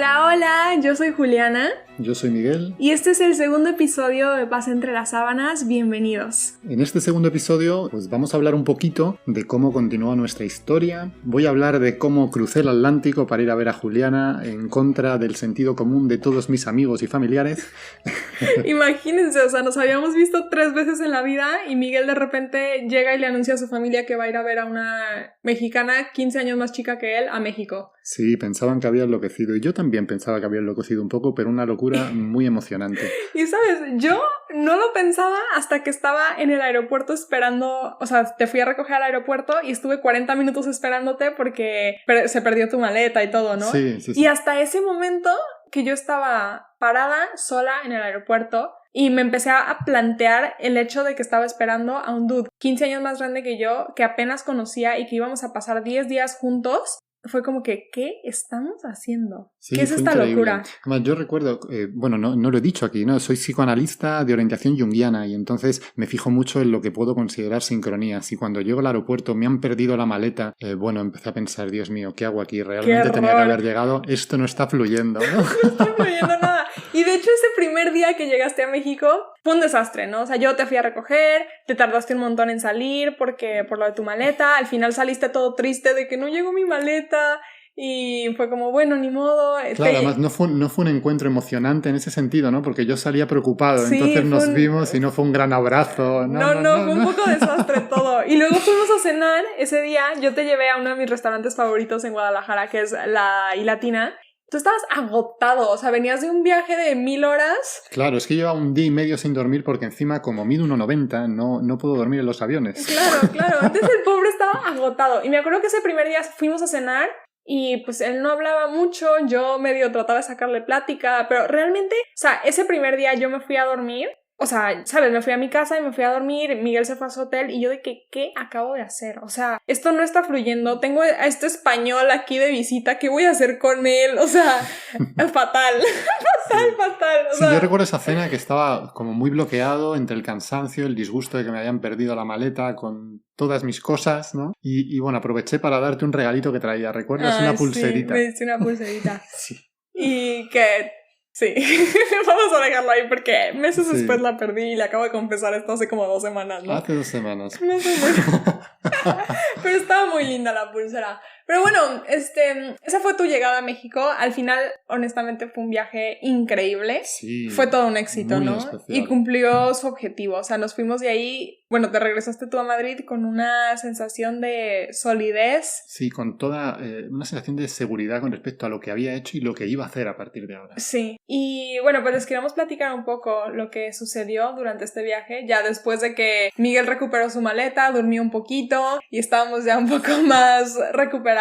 Hola, hola, yo soy Juliana. Yo soy Miguel. Y este es el segundo episodio de Paz entre las sábanas. Bienvenidos. En este segundo episodio pues vamos a hablar un poquito de cómo continúa nuestra historia. Voy a hablar de cómo crucé el Atlántico para ir a ver a Juliana en contra del sentido común de todos mis amigos y familiares. Imagínense, o sea, nos habíamos visto 3 veces en la vida y Miguel de repente llega y le anuncia a su familia que va a ir a ver a una mexicana 15 años más chica que él a México. Sí, pensaban que había enloquecido y yo también pensaba que había enloquecido un poco, pero una locura muy emocionante. Y sabes, yo no lo pensaba hasta que estaba en el aeropuerto esperando, o sea, te fui a recoger al aeropuerto y estuve 40 minutos esperándote porque se perdió tu maleta y todo, ¿no? Sí. Y hasta ese momento que yo estaba parada sola en el aeropuerto y me empecé a plantear el hecho de que estaba esperando a un dude 15 años más grande que yo, que apenas conocía y que íbamos a pasar 10 días juntos. Fue como que, ¿qué estamos haciendo? Sí, ¿Qué es esta increíble locura? Además, yo recuerdo, no lo he dicho aquí, ¿no? Soy psicoanalista de orientación junguiana y entonces me fijo mucho en lo que puedo considerar sincronías. Y cuando llego al aeropuerto me han perdido la maleta, empecé a pensar, Dios mío, ¿qué hago aquí? Realmente tenía que haber llegado, esto no está fluyendo, ¿no? No está fluyendo nada. Y de hecho ese primer día que llegaste a México fue un desastre, ¿no? O sea, yo te fui a recoger, te tardaste un montón en salir por lo de tu maleta, al final saliste todo triste de que no llegó mi maleta y fue como, bueno, ni modo. Claro, además no fue un encuentro emocionante en ese sentido, ¿no? Porque yo salía preocupado, sí, entonces nos vimos y no fue un gran abrazo. No, fue un poco desastre todo. Y luego fuimos a cenar ese día, yo te llevé a uno de mis restaurantes favoritos en Guadalajara, que es la iLatina. Tú estabas agotado, o sea, venías de un viaje de 1000 horas. Claro, es que llevaba un día y medio sin dormir porque encima, como mido 1,90, no puedo dormir en los aviones. Claro. Entonces el pobre estaba agotado. Y me acuerdo que ese primer día fuimos a cenar y pues él no hablaba mucho, yo medio trataba de sacarle plática, pero realmente, o sea, ese primer día yo me fui a dormir. O sea, ¿sabes? Me fui a mi casa y me fui a dormir, Miguel se fue a su hotel y yo de que, ¿qué acabo de hacer? O sea, esto no está fluyendo, tengo a este español aquí de visita, ¿qué voy a hacer con él? O sea, fatal, fatal. O sea, sí, yo recuerdo esa cena que estaba como muy bloqueado entre el cansancio, el disgusto de que me habían perdido la maleta con todas mis cosas, ¿no? Y bueno, aproveché para darte un regalito que traía, ¿recuerdas? Una pulserita. Sí, me diste una pulserita. Sí. Y que... Sí, vamos a dejarlo ahí porque meses después la perdí y le acabo de confesar esto hace como 2 semanas, ¿no? Hace 2 semanas. No sé pero estaba muy linda la pulsera. Pero bueno, esa fue tu llegada a México. Al final, honestamente, fue un viaje increíble. Sí. Fue todo un éxito, muy ¿no? especial. Y cumplió su objetivo. O sea, nos fuimos de ahí. Bueno, te regresaste tú a Madrid con una sensación de solidez. Sí, con toda una sensación de seguridad con respecto a lo que había hecho y lo que iba a hacer a partir de ahora. Sí. Y bueno, pues les queremos platicar un poco lo que sucedió durante este viaje. Ya después de que Miguel recuperó su maleta, durmió un poquito y estábamos ya un poco más recuperados.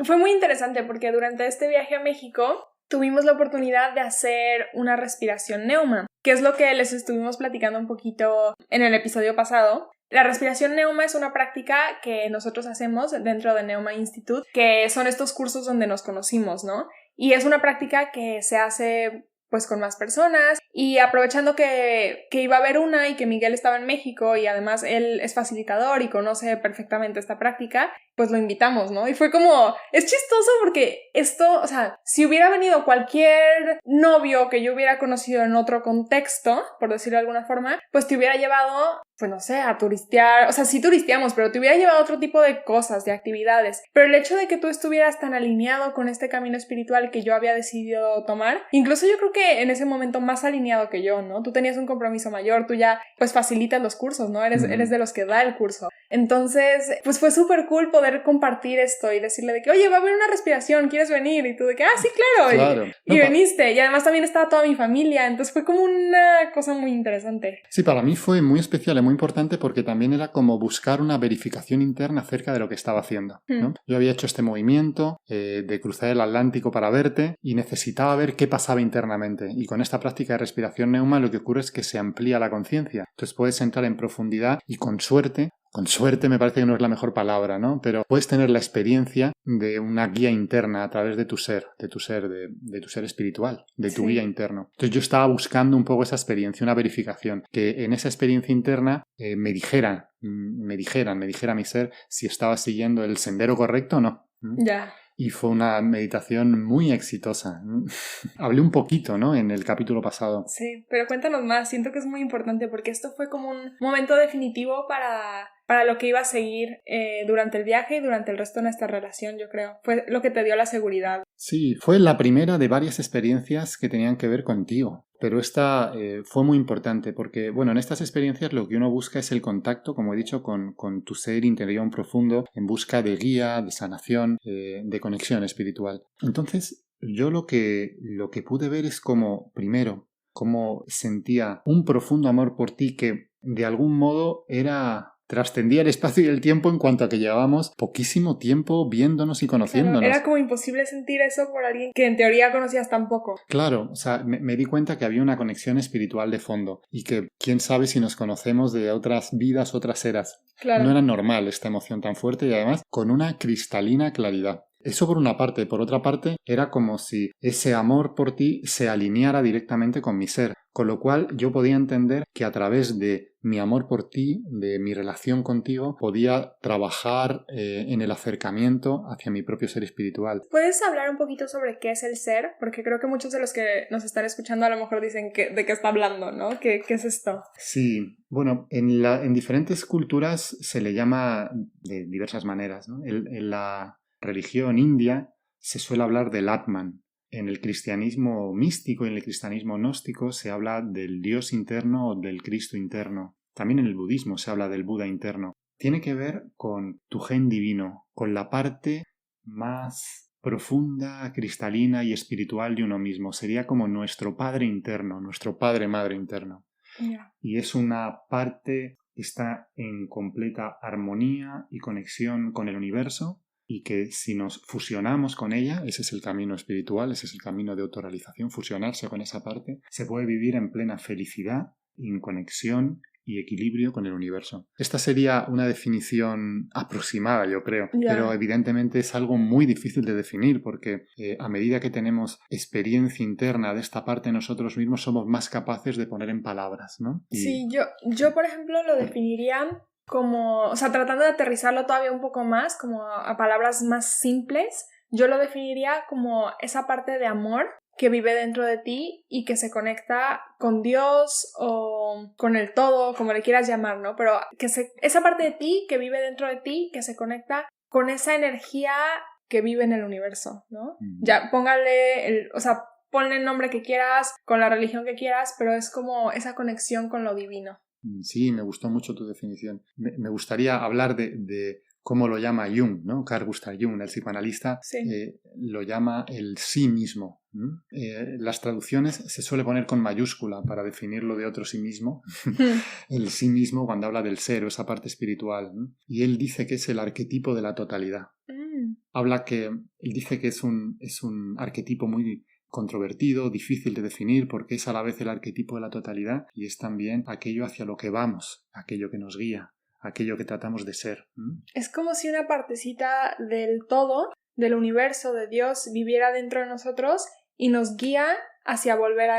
Fue muy interesante porque durante este viaje a México tuvimos la oportunidad de hacer una respiración neuma, que es lo que les estuvimos platicando un poquito en el episodio pasado. La respiración neuma es una práctica que nosotros hacemos dentro de Neuma Institute, que son estos cursos donde nos conocimos, ¿no? Y es una práctica que se hace pues con más personas y aprovechando que iba a haber una y que Miguel estaba en México y además él es facilitador y conoce perfectamente esta práctica, pues lo invitamos, ¿no? Y fue como, es chistoso porque esto, o sea, si hubiera venido cualquier novio que yo hubiera conocido en otro contexto, por decirlo de alguna forma, pues te hubiera llevado, pues no sé, a turistear, o sea, sí turisteamos, pero te hubiera llevado a otro tipo de cosas, de actividades. Pero el hecho de que tú estuvieras tan alineado con este camino espiritual que yo había decidido tomar, incluso yo creo que en ese momento más alineado que yo, ¿no? Tú tenías un compromiso mayor, tú ya pues facilitas los cursos, ¿no? Eres de los que da el curso. Entonces, pues fue súper cool poder compartir esto y decirle de que, oye, va a haber una respiración, ¿quieres venir? Y tú de que, sí, claro. Y veniste. Y además también estaba toda mi familia, entonces fue como una cosa muy interesante. Sí, para mí fue muy especial y muy importante porque también era como buscar una verificación interna acerca de lo que estaba haciendo, ¿no? Yo había hecho este movimiento de cruzar el Atlántico para verte y necesitaba ver qué pasaba internamente. Y con esta práctica de respiración neuma lo que ocurre es que se amplía la conciencia. Entonces puedes entrar en profundidad y con suerte me parece que no es la mejor palabra, ¿no? Pero puedes tener la experiencia de una guía interna a través de tu ser espiritual, de tu guía interno. Entonces yo estaba buscando un poco esa experiencia, una verificación, que en esa experiencia interna me dijera mi ser si estaba siguiendo el sendero correcto o no. Ya. y fue una meditación muy exitosa. Hablé un poquito, ¿no?, en el capítulo pasado. Sí, pero cuéntanos más, siento que es muy importante porque esto fue como un momento definitivo para lo que iba a seguir durante el viaje y durante el resto de nuestra relación, yo creo. Fue lo que te dio la seguridad. Sí, fue la primera de varias experiencias que tenían que ver contigo. Pero esta fue muy importante porque, bueno, en estas experiencias lo que uno busca es el contacto, como he dicho, con tu ser interior profundo en busca de guía, de sanación, de conexión espiritual. Entonces, yo lo que pude ver es como, primero, cómo sentía un profundo amor por ti que de algún modo trascendía el espacio y el tiempo en cuanto a que llevábamos poquísimo tiempo viéndonos y conociéndonos. Claro, era como imposible sentir eso por alguien que en teoría conocías tan poco. Claro, o sea, me di cuenta que había una conexión espiritual de fondo y que quién sabe si nos conocemos de otras vidas, otras eras. Claro. No era normal esta emoción tan fuerte y además con una cristalina claridad. Eso por una parte. Por otra parte, era como si ese amor por ti se alineara directamente con mi ser. Con lo cual yo podía entender que a través de mi amor por ti, de mi relación contigo, podía trabajar en el acercamiento hacia mi propio ser espiritual. ¿Puedes hablar un poquito sobre qué es el ser? Porque creo que muchos de los que nos están escuchando a lo mejor dicen de qué está hablando, ¿no? ¿Qué es esto? Sí, bueno, en diferentes culturas se le llama de diversas maneras, ¿no? En la religión india se suele hablar del Atman. En el cristianismo místico y en el cristianismo gnóstico se habla del Dios interno o del Cristo interno. También en el budismo se habla del Buda interno. Tiene que ver con tu gen divino, con la parte más profunda, cristalina y espiritual de uno mismo. Sería como nuestro Padre interno, nuestro Padre-Madre interno. Yeah. Y es una parte que está en completa armonía y conexión con el universo y que si nos fusionamos con ella, ese es el camino espiritual, ese es el camino de autorrealización, fusionarse con esa parte, se puede vivir en plena felicidad, en conexión y equilibrio con el universo. Esta sería una definición aproximada, yo creo, pero evidentemente es algo muy difícil de definir porque a medida que tenemos experiencia interna de esta parte de nosotros mismos somos más capaces de poner en palabras, ¿no? Sí, yo por ejemplo lo definiría como, o sea, tratando de aterrizarlo todavía un poco más, como a palabras más simples, yo lo definiría como esa parte de amor que vive dentro de ti y que se conecta con Dios o con el todo, como le quieras llamar, ¿no? Pero esa parte de ti que vive dentro de ti, que se conecta con esa energía que vive en el universo, ¿no? Ya, ponle el nombre que quieras, con la religión que quieras, pero es como esa conexión con lo divino. Sí, me gustó mucho tu definición. Me gustaría hablar de cómo lo llama Jung, ¿no? Carl Gustav Jung, el psicoanalista, sí. lo llama el sí mismo. Las traducciones se suele poner con mayúscula para definirlo de otro sí mismo. El sí mismo cuando habla del ser o esa parte espiritual. Y él dice que es el arquetipo de la totalidad. Él dice que es un arquetipo muy controvertido, difícil de definir porque es a la vez el arquetipo de la totalidad y es también aquello hacia lo que vamos, aquello que nos guía, aquello que tratamos de ser. Es como si una partecita del todo, del universo, de Dios, viviera dentro de nosotros y nos guía hacia volver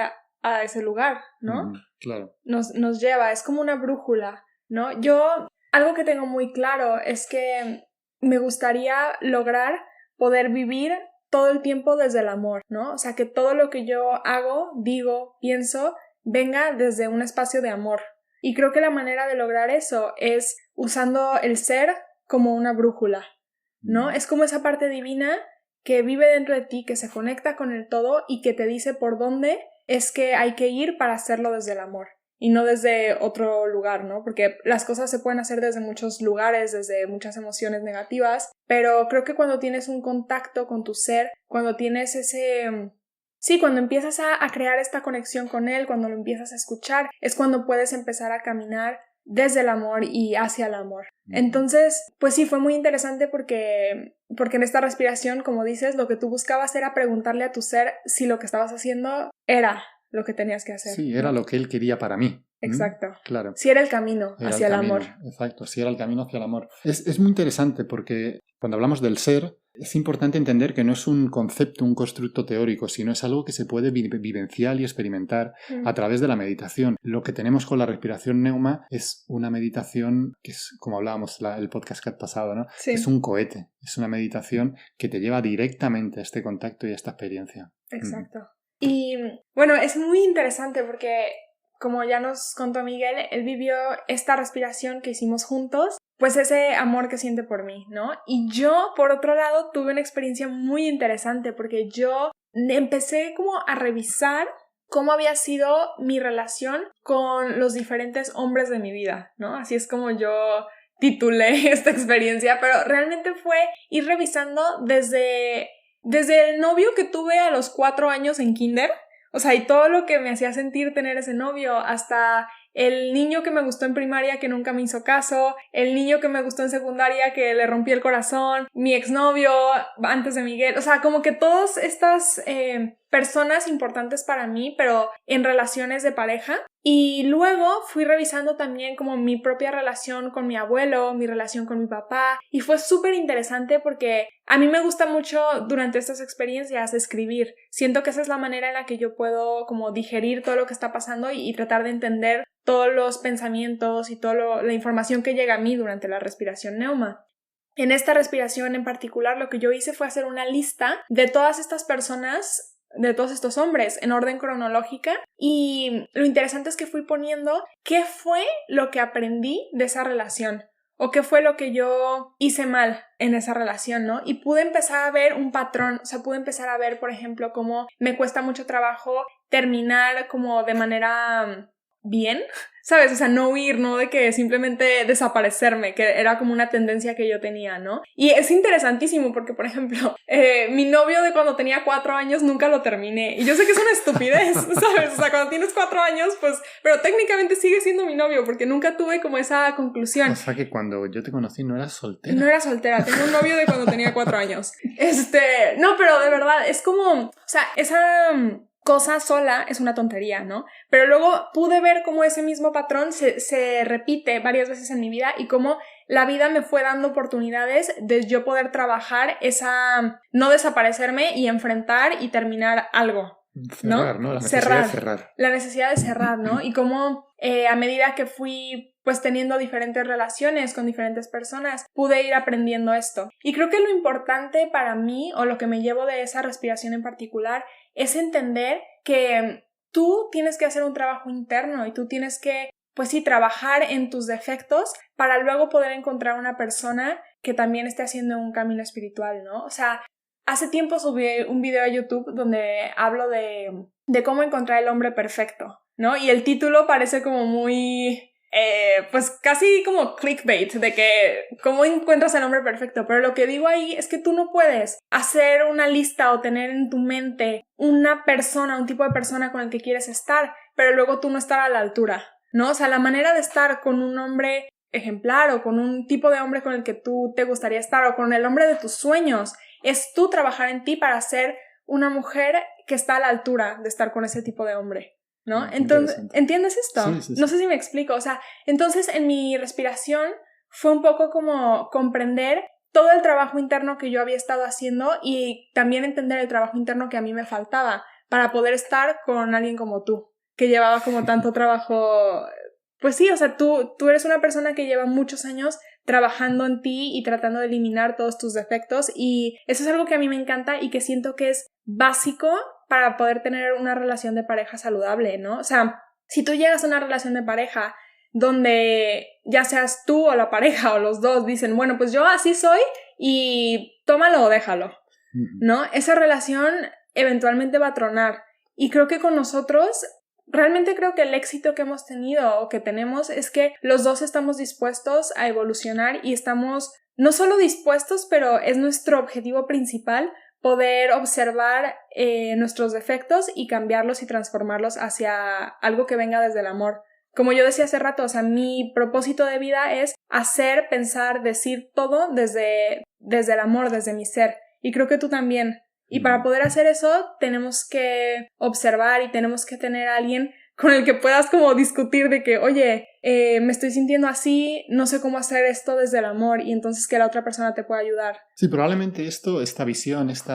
a ese lugar, ¿no? Claro. Nos lleva, es como una brújula, ¿no? Algo que tengo muy claro es que me gustaría lograr poder vivir todo el tiempo desde el amor, ¿no? O sea, que todo lo que yo hago, digo, pienso, venga desde un espacio de amor. Y creo que la manera de lograr eso es usando el ser como una brújula, ¿no? Es como esa parte divina que vive dentro de ti, que se conecta con el todo y que te dice por dónde es que hay que ir para hacerlo desde el amor. Y no desde otro lugar, ¿no? Porque las cosas se pueden hacer desde muchos lugares, desde muchas emociones negativas, pero creo que cuando tienes un contacto con tu ser, cuando tienes cuando empiezas a crear esta conexión con él, cuando lo empiezas a escuchar, es cuando puedes empezar a caminar desde el amor y hacia el amor. Entonces, pues sí, fue muy interesante porque en esta respiración, como dices, lo que tú buscabas era preguntarle a tu ser si lo que estabas haciendo era lo que tenías que hacer. Sí, era lo que él quería para mí. Exacto. Claro. Si era el camino hacia el amor. Exacto, si era el camino hacia el amor. Es muy interesante porque cuando hablamos del ser, es importante entender que no es un concepto, un constructo teórico, sino es algo que se puede vivenciar y experimentar a través de la meditación. Lo que tenemos con la respiración neuma es una meditación que es, como hablábamos el podcast que ha pasado, ¿no? Sí. Es un cohete, es una meditación que te lleva directamente a este contacto y a esta experiencia. Exacto. Y bueno, es muy interesante porque, como ya nos contó Miguel, él vivió esta respiración que hicimos juntos, pues ese amor que siente por mí, ¿no? Y yo, por otro lado, tuve una experiencia muy interesante porque yo empecé como a revisar cómo había sido mi relación con los diferentes hombres de mi vida, ¿no? Así es como yo titulé esta experiencia, pero realmente fue ir revisando desde el novio que tuve a los 4 años en kinder, o sea, y todo lo que me hacía sentir tener ese novio, hasta el niño que me gustó en primaria que nunca me hizo caso, el niño que me gustó en secundaria que le rompí el corazón, mi exnovio antes de Miguel, o sea, como que todas estas personas importantes para mí, pero en relaciones de pareja. Y luego fui revisando también como mi propia relación con mi abuelo, mi relación con mi papá, y fue súper interesante porque a mí me gusta mucho durante estas experiencias escribir. Siento que esa es la manera en la que yo puedo como digerir todo lo que está pasando y tratar de entender todos los pensamientos y toda la información que llega a mí durante la respiración neuma. En esta respiración en particular lo que yo hice fue hacer una lista de todas estas personas, de todos estos hombres en orden cronológica, y lo interesante es que fui poniendo qué fue lo que aprendí de esa relación o qué fue lo que yo hice mal en esa relación, ¿no? Y pude empezar a ver un patrón, o sea, pude empezar a ver, por ejemplo, cómo me cuesta mucho trabajo terminar como de manera bien, ¿sabes? O sea, no huir, no de que simplemente desaparecerme, que era como una tendencia que yo tenía, ¿no? Y es interesantísimo porque, por ejemplo, mi novio de cuando tenía 4 años nunca lo terminé. Y yo sé que es una estupidez, ¿sabes? O sea, cuando tienes 4 años, pues, pero técnicamente sigue siendo mi novio porque nunca tuve como esa conclusión. O sea que cuando yo te conocí no eras soltera. No era soltera, tengo un novio de cuando tenía 4 años. No, pero de verdad, es como, o sea, esa cosa sola es una tontería, ¿no? Pero luego pude ver cómo ese mismo patrón se repite varias veces en mi vida y cómo la vida me fue dando oportunidades de yo poder trabajar esa, no desaparecerme y enfrentar y terminar algo, cerrar, ¿no? La necesidad de cerrar. La necesidad de cerrar, ¿no? Y cómo a medida que fui pues teniendo diferentes relaciones con diferentes personas, pude ir aprendiendo esto. Y creo que lo importante para mí, o lo que me llevo de esa respiración en particular, es entender que tú tienes que hacer un trabajo interno y tú tienes que, pues sí, trabajar en tus defectos para luego poder encontrar una persona que también esté haciendo un camino espiritual, ¿no? O sea, hace tiempo subí un video a YouTube donde hablo de cómo encontrar el hombre perfecto, ¿no? Y el título parece como muy pues casi como clickbait de que cómo encuentras el hombre perfecto, pero lo que digo ahí es que tú no puedes hacer una lista o tener en tu mente una persona, un tipo de persona con el que quieres estar, pero luego tú no estar a la altura, ¿no? O sea, la manera de estar con un hombre ejemplar o con un tipo de hombre con el que tú te gustaría estar o con el hombre de tus sueños es tú trabajar en ti para ser una mujer que está a la altura de estar con ese tipo de hombre, ¿no? Entonces, ¿entiendes esto? Sí. No sé si me explico, o sea, entonces en mi respiración fue un poco como comprender todo el trabajo interno que yo había estado haciendo y también entender el trabajo interno que a mí me faltaba para poder estar con alguien como tú, que llevaba como tanto trabajo. Pues sí, o sea, tú eres una persona que lleva muchos años trabajando en ti y tratando de eliminar todos tus defectos, y eso es algo que a mí me encanta y que siento que es básico para poder tener una relación de pareja saludable, ¿no? O sea, si tú llegas a una relación de pareja donde ya seas tú o la pareja o los dos dicen, bueno, pues yo así soy y tómalo o déjalo, ¿no? Esa relación eventualmente va a tronar, y creo que con nosotros realmente creo que el éxito que hemos tenido o que tenemos es que los dos estamos dispuestos a evolucionar y estamos no solo dispuestos, pero es nuestro objetivo principal poder observar nuestros defectos y cambiarlos y transformarlos hacia algo que venga desde el amor. Como yo decía hace rato, o sea, mi propósito de vida es hacer, pensar, decir todo desde el amor, desde mi ser. Y creo que tú también. Y para poder hacer eso tenemos que observar y tenemos que tener a alguien con el que puedas como discutir de que, oye, me estoy sintiendo así, no sé cómo hacer esto desde el amor, y entonces que la otra persona te pueda ayudar. Sí, probablemente esta visión, este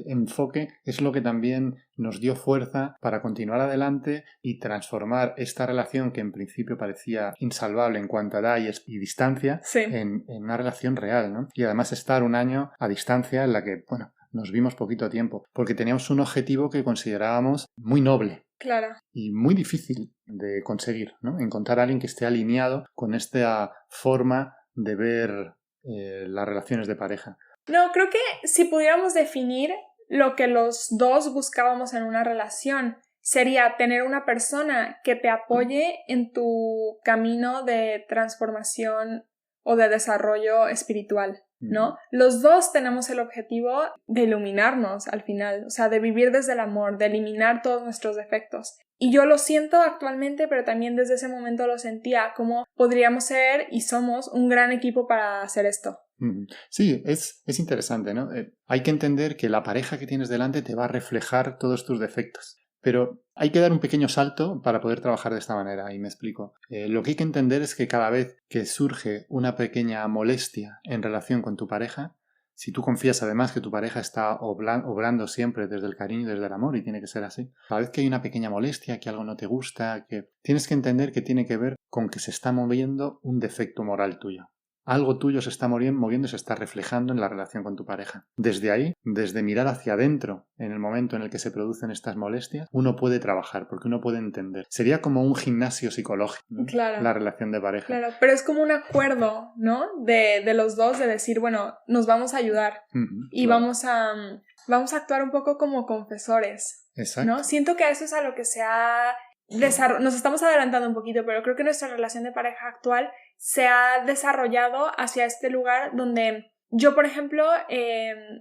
enfoque es lo que también nos dio fuerza para continuar adelante y transformar esta relación que en principio parecía insalvable en cuanto a edad y distancia en una relación real, ¿no? Y además estar un año a distancia en la que, bueno, nos vimos poquito tiempo, porque teníamos un objetivo que considerábamos muy noble. Claro. Y muy difícil de conseguir, ¿no? Encontrar a alguien que esté alineado con esta forma de ver las relaciones de pareja. No, creo que si pudiéramos definir lo que los dos buscábamos en una relación, sería tener una persona que te apoye en tu camino de transformación o de desarrollo espiritual, ¿no? Los dos tenemos el objetivo de iluminarnos al final, o sea, de vivir desde el amor, de eliminar todos nuestros defectos. Y yo lo siento actualmente, pero también desde ese momento lo sentía, como podríamos ser y somos un gran equipo para hacer esto. Sí, es interesante, ¿no? Hay que entender que la pareja que tienes delante te va a reflejar todos tus defectos. Pero hay que dar un pequeño salto para poder trabajar de esta manera, y me explico. Lo que hay que entender es que cada vez que surge una pequeña molestia en relación con tu pareja, si tú confías además que tu pareja está obrando siempre desde el cariño y desde el amor, y tiene que ser así, cada vez que hay una pequeña molestia, que algo no te gusta, que tienes que entender que tiene que ver con que se está moviendo un defecto moral tuyo. Algo tuyo se está moviendo y se está reflejando en la relación con tu pareja. Desde ahí, desde mirar hacia adentro en el momento en el que se producen estas molestias, uno puede trabajar, porque uno puede entender. Sería como un gimnasio psicológico, ¿no? Claro. La relación de pareja. Claro, pero es como un acuerdo, ¿no? De los dos, de decir, bueno, nos vamos a ayudar y claro. vamos a actuar un poco como confesores. Exacto. ¿No? Siento que eso es a lo que se ha nos estamos adelantando un poquito, pero creo que nuestra relación de pareja actual se ha desarrollado hacia este lugar donde yo, por ejemplo,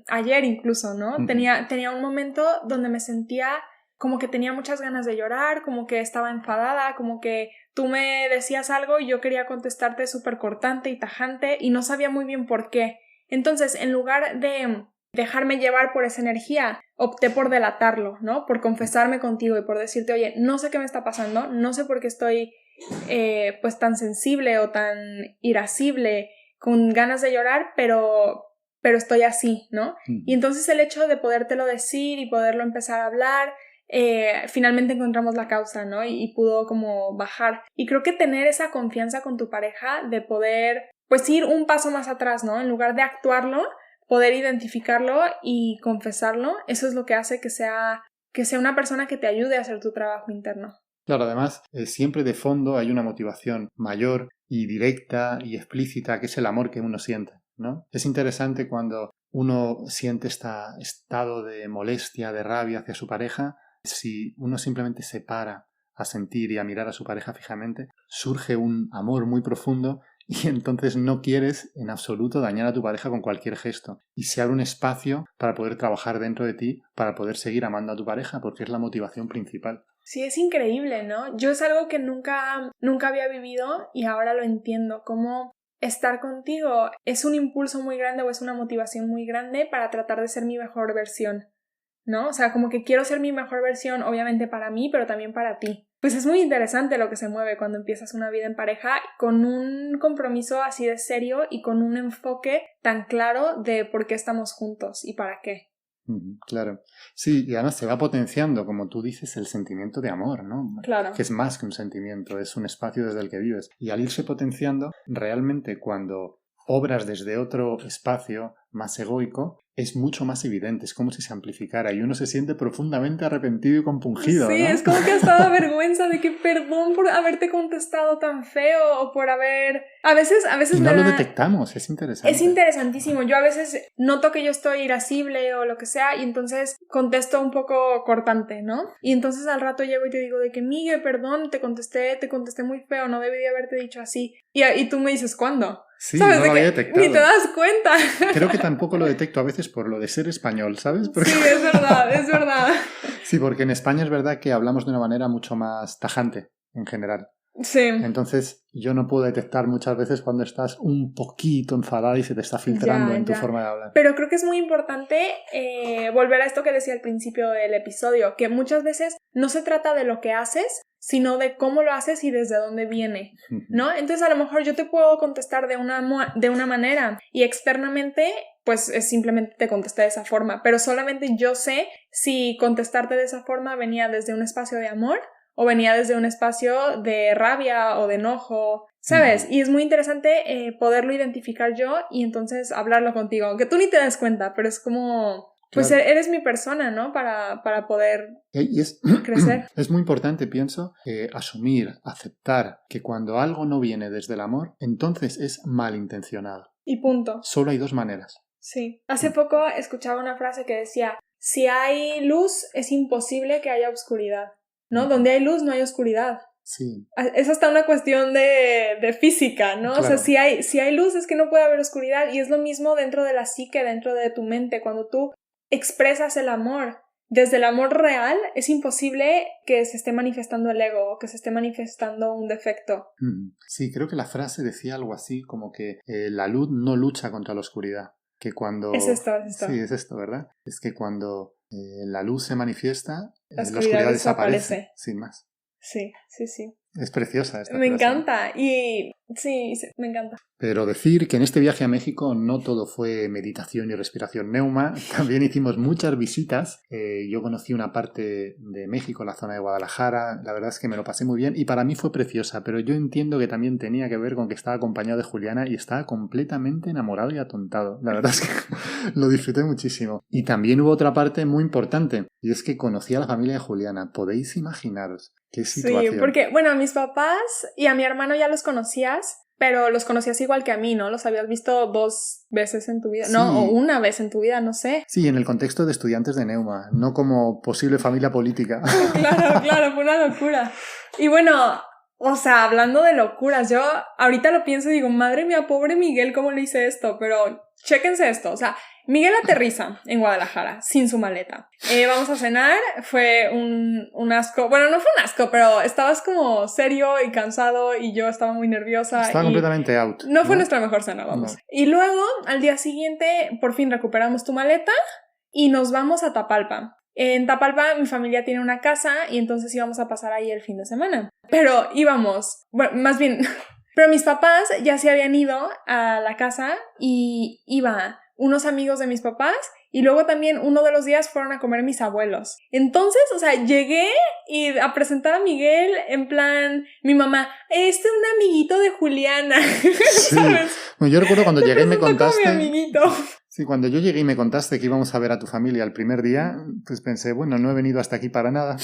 ayer incluso, ¿no? Tenía un momento donde me sentía como que tenía muchas ganas de llorar, como que estaba enfadada, como que tú me decías algo y yo quería contestarte súper cortante y tajante y no sabía muy bien por qué. Entonces, en lugar de dejarme llevar por esa energía, opté por delatarlo, ¿no? Por confesarme contigo y por decirte, oye, no sé qué me está pasando, no sé por qué estoy pues tan sensible o tan irascible, con ganas de llorar, pero estoy así, ¿no? Y entonces el hecho de podértelo decir y poderlo empezar a hablar, finalmente encontramos la causa, ¿no? Y pudo como bajar. Y creo que tener esa confianza con tu pareja de poder, pues ir un paso más atrás, ¿no? En lugar de actuarlo, poder identificarlo y confesarlo, eso es lo que hace que sea una persona que te ayude a hacer tu trabajo interno. Claro, además, siempre de fondo hay una motivación mayor y directa y explícita, que es el amor que uno siente, ¿no? Es interesante cuando uno siente este estado de molestia, de rabia hacia su pareja. Si uno simplemente se para a sentir y a mirar a su pareja fijamente, surge un amor muy profundo y entonces no quieres en absoluto dañar a tu pareja con cualquier gesto. Y se abre un espacio para poder trabajar dentro de ti, para poder seguir amando a tu pareja, porque es la motivación principal. Sí, es increíble, ¿no? Yo es algo que nunca había vivido y ahora lo entiendo, cómo estar contigo es un impulso muy grande o es una motivación muy grande para tratar de ser mi mejor versión, ¿no? O sea, como que quiero ser mi mejor versión, obviamente para mí, pero también para ti. Pues es muy interesante lo que se mueve cuando empiezas una vida en pareja con un compromiso así de serio y con un enfoque tan claro de por qué estamos juntos y para qué. Claro. Sí, y además se va potenciando, como tú dices, el sentimiento de amor, ¿no? Claro. Que es más que un sentimiento, es un espacio desde el que vives. Y al irse potenciando, realmente cuando obras desde otro espacio más egoico, es mucho más evidente, es como si se amplificara y uno se siente profundamente arrepentido y compungido, sí, ¿no? Es como que hasta da vergüenza de que perdón por haberte contestado tan feo o por haber... A veces y no lo detectamos, es interesante. Es interesantísimo. Yo a veces noto que yo estoy irascible o lo que sea y entonces contesto un poco cortante, ¿no? Y entonces al rato llego y te digo de que Miguel, perdón, te contesté muy feo, no debí de haberte dicho así. Y tú me dices, ¿cuándo? Sí, ¿sabes? no lo había detectado. Ni te das cuenta. Creo que tampoco lo detecto a veces por lo de ser español, ¿sabes? Porque... Sí, es verdad. Sí, porque en España es verdad que hablamos de una manera mucho más tajante, en general. Sí. Entonces yo no puedo detectar muchas veces cuando estás un poquito enfadada y se te está filtrando en tu forma de hablar. Pero creo que es muy importante volver a esto que decía al principio del episodio, que muchas veces no se trata de lo que haces, sino de cómo lo haces y desde dónde viene, ¿no? Entonces a lo mejor yo te puedo contestar de una manera y externamente pues simplemente te contesté de esa forma, pero solamente yo sé si contestarte de esa forma venía desde un espacio de amor o venía desde un espacio de rabia o de enojo, ¿sabes? Y es muy interesante poderlo identificar yo y entonces hablarlo contigo, aunque tú ni te das cuenta, pero es como... Pues claro. Eres mi persona, ¿no? Para poder crecer. Es muy importante, pienso, asumir, aceptar que cuando algo no viene desde el amor, entonces es malintencionado. Y punto. Solo hay dos maneras. Sí. Hace poco escuchaba una frase que decía, si hay luz, es imposible que haya oscuridad, ¿no? Donde hay luz, no hay oscuridad. Sí. Es hasta una cuestión de física, ¿no? Claro. O sea, si hay luz es que no puede haber oscuridad y es lo mismo dentro de la psique, dentro de tu mente. Cuando tú expresas el amor, desde el amor real es imposible que se esté manifestando el ego o que se esté manifestando un defecto. Sí, creo que la frase decía algo así como que la luz no lucha contra la oscuridad. Que cuando... Es esto. Sí, es esto, ¿verdad? Es que cuando la luz se manifiesta, la oscuridad desaparece, sin más. Sí. Es preciosa esta Me frase. encanta y sí, me encanta. Pero decir que en este viaje a México no todo fue meditación y respiración neuma, también hicimos muchas visitas. Yo conocí una parte de México, la zona de Guadalajara, la verdad es que me lo pasé muy bien y para mí fue preciosa, pero yo entiendo que también tenía que ver con que estaba acompañado de Juliana y estaba completamente enamorado y atontado. La verdad es que lo disfruté muchísimo. Y también hubo otra parte muy importante y es que conocí a la familia de Juliana. ¿Podéis imaginaros qué situación? Sí, porque, bueno, a mis papás y a mi hermano ya los conocías, pero los conocías igual que a mí, ¿no? Los habías visto 2 veces en tu vida, sí. No, o una vez en tu vida, no sé. Sí, en el contexto de estudiantes de Neuma, no como posible familia política. Claro, fue una locura. Y bueno, o sea, hablando de locuras, yo ahorita lo pienso y digo, madre mía, pobre Miguel, ¿cómo le hice esto? Pero chéquense esto, o sea, Miguel aterriza en Guadalajara sin su maleta. Vamos a cenar, fue un asco. Bueno, no fue un asco, pero estabas como serio y cansado y yo estaba muy nerviosa. Estaba completamente out. No fue nuestra mejor cena, vamos. No. Y luego, al día siguiente, por fin recuperamos tu maleta y nos vamos a Tapalpa. En Tapalpa mi familia tiene una casa y entonces íbamos a pasar ahí el fin de semana. Pero íbamos, bueno, más bien... Pero mis papás ya se habían ido a la casa y iba unos amigos de mis papás y luego también uno de los días fueron a comer mis abuelos. Entonces, o sea, llegué y a presentar a Miguel en plan, mi mamá, un amiguito de Juliana. Sí. Bueno, yo recuerdo cuando llegué y me contaste... Como mi amiguito. Sí, cuando yo llegué y me contaste que íbamos a ver a tu familia el primer día, pues pensé, bueno, no he venido hasta aquí para nada.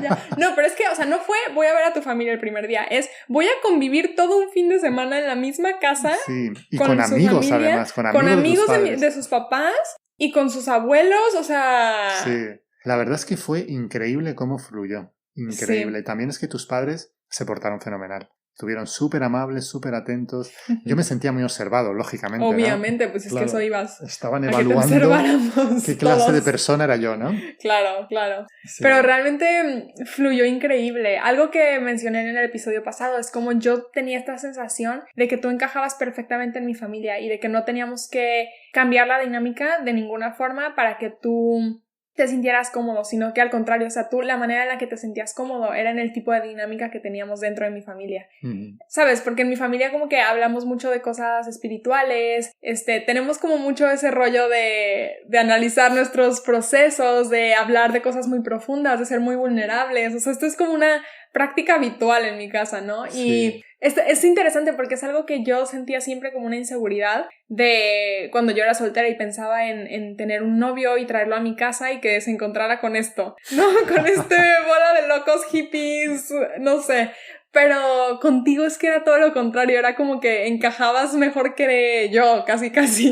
Ya. No, pero es que, o sea, no fue voy a ver a tu familia el primer día, es voy a convivir todo un fin de semana en la misma casa. Sí, y con amigos familia, además, con amigos de sus papás y con sus abuelos, o sea... Sí, la verdad es que fue increíble cómo fluyó, increíble. Sí. También es que tus padres se portaron fenomenal. Estuvieron súper amables, súper atentos. Yo me sentía muy observado, lógicamente. Obviamente, ¿no? Pues es claro, que eso ibas. Estaban evaluando qué clase todos. De persona era yo, ¿no? Claro. Sí. Pero realmente fluyó increíble. Algo que mencioné en el episodio pasado es como yo tenía esta sensación de que tú encajabas perfectamente en mi familia y de que no teníamos que cambiar la dinámica de ninguna forma para que tú te sintieras cómodo, sino que al contrario, o sea, tú la manera en la que te sentías cómodo era en el tipo de dinámica que teníamos dentro de mi familia. ¿Sabes? Porque en mi familia como que hablamos mucho de cosas espirituales, tenemos como mucho ese rollo de analizar nuestros procesos, de hablar de cosas muy profundas, de ser muy vulnerables, o sea, esto es como una práctica habitual en mi casa, ¿no? Sí. Y es interesante porque es algo que yo sentía siempre como una inseguridad de cuando yo era soltera y pensaba en tener un novio y traerlo a mi casa y que se encontrara con esto, ¿no? Con bola de locos hippies, no sé. Pero contigo es que era todo lo contrario, era como que encajabas mejor que yo, casi.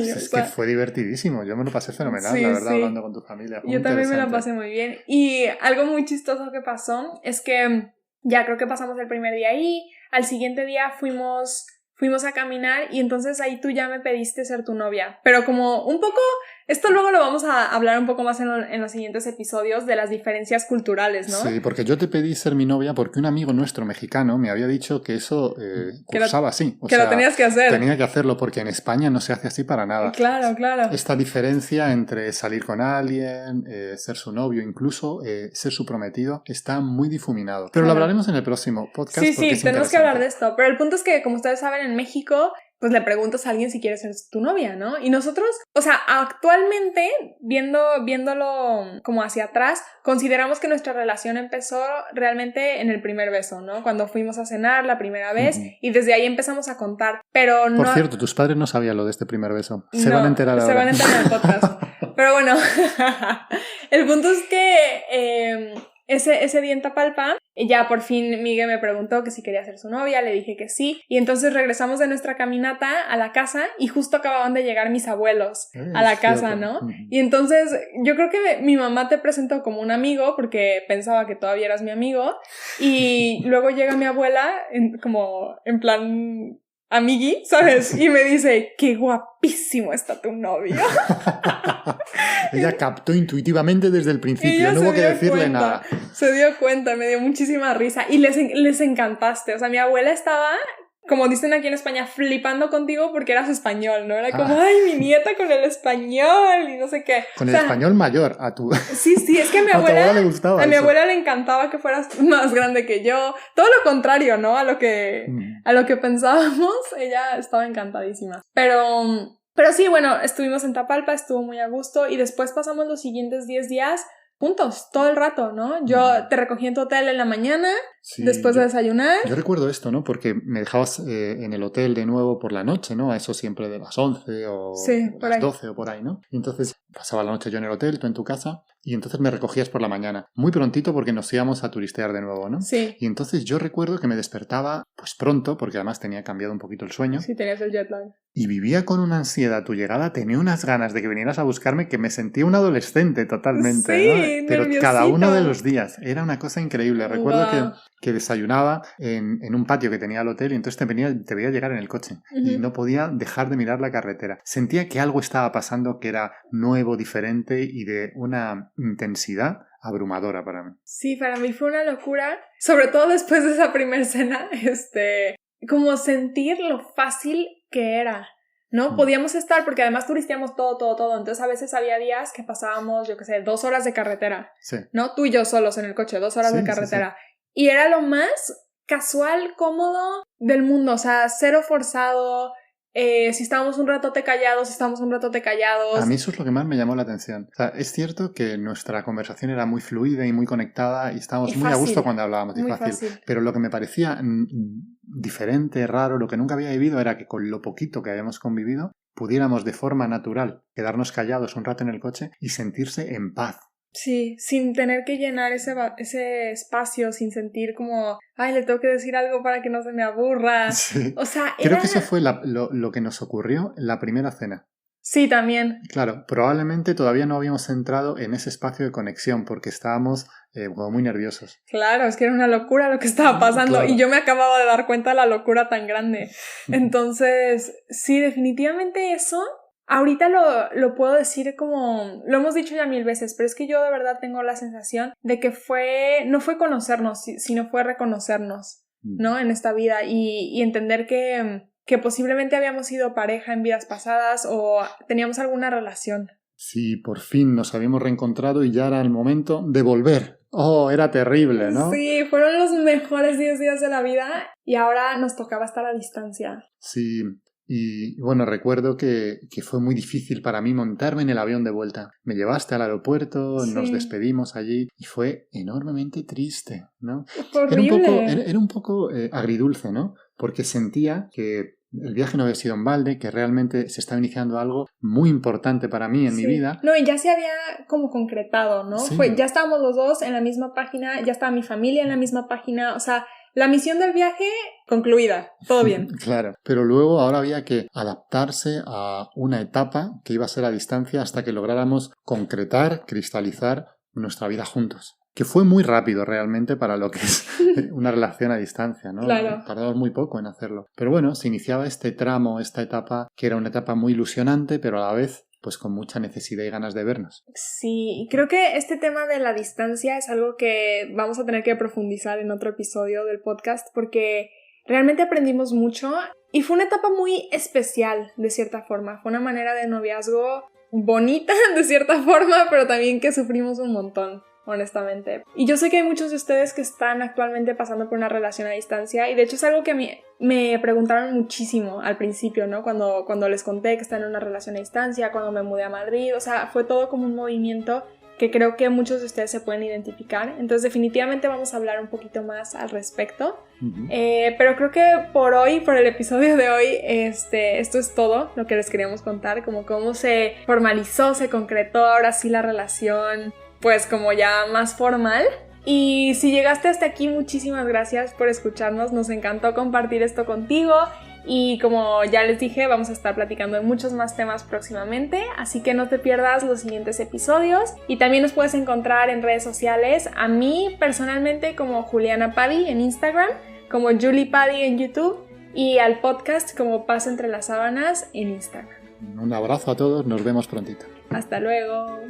Es que fue divertidísimo, yo me lo pasé fenomenal, la verdad, hablando con tu familia. Yo también me la pasé muy bien. Y algo muy chistoso que pasó es que ya creo que pasamos el primer día ahí, al siguiente día fuimos fuimos a caminar y entonces ahí tú ya me pediste ser tu novia. Pero como un poco, esto luego lo vamos a hablar un poco más en los siguientes episodios de las diferencias culturales, ¿no? Sí, porque yo te pedí ser mi novia porque un amigo nuestro mexicano me había dicho que eso cursaba así. O que sea, lo tenías que hacer. Tenía que hacerlo porque en España no se hace así para nada. Claro, claro. Esta diferencia entre salir con alguien, ser su novio, incluso ser su prometido, está muy difuminado. Pero lo hablaremos en el próximo podcast. Sí, tenemos que hablar de esto. Pero el punto es que, como ustedes saben, en México, pues le preguntas a alguien si quiere ser tu novia, ¿no? Y nosotros, o sea, actualmente, viéndolo como hacia atrás, consideramos que nuestra relación empezó realmente en el primer beso, ¿no? Cuando fuimos a cenar la primera vez y desde ahí empezamos a contar, pero no... Por cierto, tus padres no sabían lo de este primer beso. Se van a enterar ahora. Se van a enterar en el podcast. Pero bueno, el punto es que... Ese día en Tapalpa, ya por fin Miguel me preguntó que si quería ser su novia, le dije que sí, y entonces regresamos de nuestra caminata a la casa y justo acababan de llegar mis abuelos a la casa, ¿no? Y entonces yo creo que mi mamá te presentó como un amigo porque pensaba que todavía eras mi amigo, y luego llega mi abuela como en plan... amigui, ¿sabes? Y me dice, qué guapísimo está tu novio. Ella captó intuitivamente desde el principio, no hubo que decirle nada. Se dio cuenta, me dio muchísima risa y les encantaste. O sea, mi abuela estaba, como dicen aquí en España, flipando contigo porque eras español, ¿no? Era como, ay, mi nieta con el español y no sé qué. Con el español mayor a tu... Sí, es que a mi abuela le gustaba a mi abuela le encantaba que fueras más grande que yo. Todo lo contrario, ¿no? A lo que pensábamos, ella estaba encantadísima. Pero sí, bueno, estuvimos en Tapalpa, estuvo muy a gusto y después pasamos los siguientes 10 días juntos, todo el rato, ¿no? Yo te recogí en tu hotel en la mañana, después de desayunar. Yo recuerdo esto, ¿no? Porque me dejabas en el hotel de nuevo por la noche, ¿no? A eso siempre de las 11 o las 12 o por ahí, ¿no? Y entonces pasaba la noche yo en el hotel, tú en tu casa, y entonces me recogías por la mañana. Muy prontito porque nos íbamos a turistear de nuevo, ¿no? Sí. Y entonces yo recuerdo que me despertaba pues pronto, porque además tenía cambiado un poquito el sueño. Sí, tenías el jet lag. Y vivía con una ansiedad tu llegada, tenía unas ganas de que vinieras a buscarme que me sentía un adolescente totalmente, sí, ¿no? Pero nerviosito. Cada uno de los días, era una cosa increíble. Recuerdo que desayunaba en un patio que tenía el hotel y entonces te veía llegar en el coche y no podía dejar de mirar la carretera. Sentía que algo estaba pasando que era nuevo, diferente y de una intensidad abrumadora para mí. Sí, para mí fue una locura, sobre todo después de esa primera cena, como sentir lo fácil que era, ¿no? Podíamos estar, porque además turisteamos todo, entonces a veces había días que pasábamos, yo qué sé, 2 horas de carretera, sí. ¿no? Tú y yo solos en el coche, 2 horas de carretera, y era lo más casual, cómodo del mundo, o sea, cero forzado. Si estábamos un ratote callados, A mí eso es lo que más me llamó la atención. O sea, es cierto que nuestra conversación era muy fluida y muy conectada y estábamos muy a gusto cuando hablábamos, y fácil. Pero lo que me parecía diferente, raro, lo que nunca había vivido era que con lo poquito que habíamos convivido pudiéramos de forma natural quedarnos callados un rato en el coche y sentirse en paz. Sí, sin tener que llenar ese espacio, sin sentir como, ay, le tengo que decir algo para que no se me aburra. Sí. O sea, creo que eso fue lo que nos ocurrió en la primera cena. Sí, también. Claro, probablemente todavía no habíamos entrado en ese espacio de conexión porque estábamos como muy nerviosos. Claro, es que era una locura lo que estaba pasando y yo me acababa de dar cuenta de la locura tan grande. Entonces, sí, definitivamente eso... Ahorita lo puedo decir como... Lo hemos dicho ya 1000 veces, pero es que yo de verdad tengo la sensación de que no fue conocernos, sino fue reconocernos, ¿no? En esta vida y entender que posiblemente habíamos sido pareja en vidas pasadas o teníamos alguna relación. Sí, por fin nos habíamos reencontrado y ya era el momento de volver. Oh, era terrible, ¿no? Sí, fueron los mejores 10 días de la vida y ahora nos tocaba estar a distancia. Sí. Y bueno, recuerdo que fue muy difícil para mí montarme en el avión de vuelta. Me llevaste al aeropuerto, nos despedimos allí y fue enormemente triste, ¿no? Horrible. Era un poco agridulce, ¿no? Porque sentía que el viaje no había sido en balde, que realmente se estaba iniciando algo muy importante para mí en mi vida. No, y ya se había como concretado, ¿no? Sí. Ya estábamos los dos en la misma página, ya estaba mi familia en la misma página, o sea... La misión del viaje concluida, todo bien. Claro, pero luego ahora había que adaptarse a una etapa que iba a ser a distancia hasta que lográramos concretar, cristalizar nuestra vida juntos. que fue muy rápido realmente para lo que es una relación a distancia, ¿no? Claro. Tardamos muy poco en hacerlo. Pero bueno, se iniciaba este tramo, esta etapa, que era una etapa muy ilusionante, pero a la vez pues con mucha necesidad y ganas de vernos. Sí, creo que este tema de la distancia es algo que vamos a tener que profundizar en otro episodio del podcast porque realmente aprendimos mucho y fue una etapa muy especial de cierta forma. Fue una manera de noviazgo bonita de cierta forma, pero también que sufrimos un montón, honestamente. Y yo sé que hay muchos de ustedes que están actualmente pasando por una relación a distancia y de hecho es algo que a mí me preguntaron muchísimo al principio, ¿no? Cuando les conté que estaba en una relación a distancia, cuando me mudé a Madrid, o sea, fue todo como un movimiento que creo que muchos de ustedes se pueden identificar. Entonces definitivamente vamos a hablar un poquito más al respecto. Uh-huh. Pero creo que por hoy, por el episodio de hoy, esto es todo lo que les queríamos contar, como cómo se formalizó, se concretó ahora sí la relación, pues como ya más formal. Y si llegaste hasta aquí, muchísimas gracias por escucharnos, nos encantó compartir esto contigo y como ya les dije, vamos a estar platicando de muchos más temas próximamente, así que no te pierdas los siguientes episodios y también nos puedes encontrar en redes sociales, a mí personalmente como Juliana Padi en Instagram, como Julie Padi en YouTube y al podcast como Paso Entre las Sábanas en Instagram. Un abrazo a todos, nos vemos prontito. Hasta luego.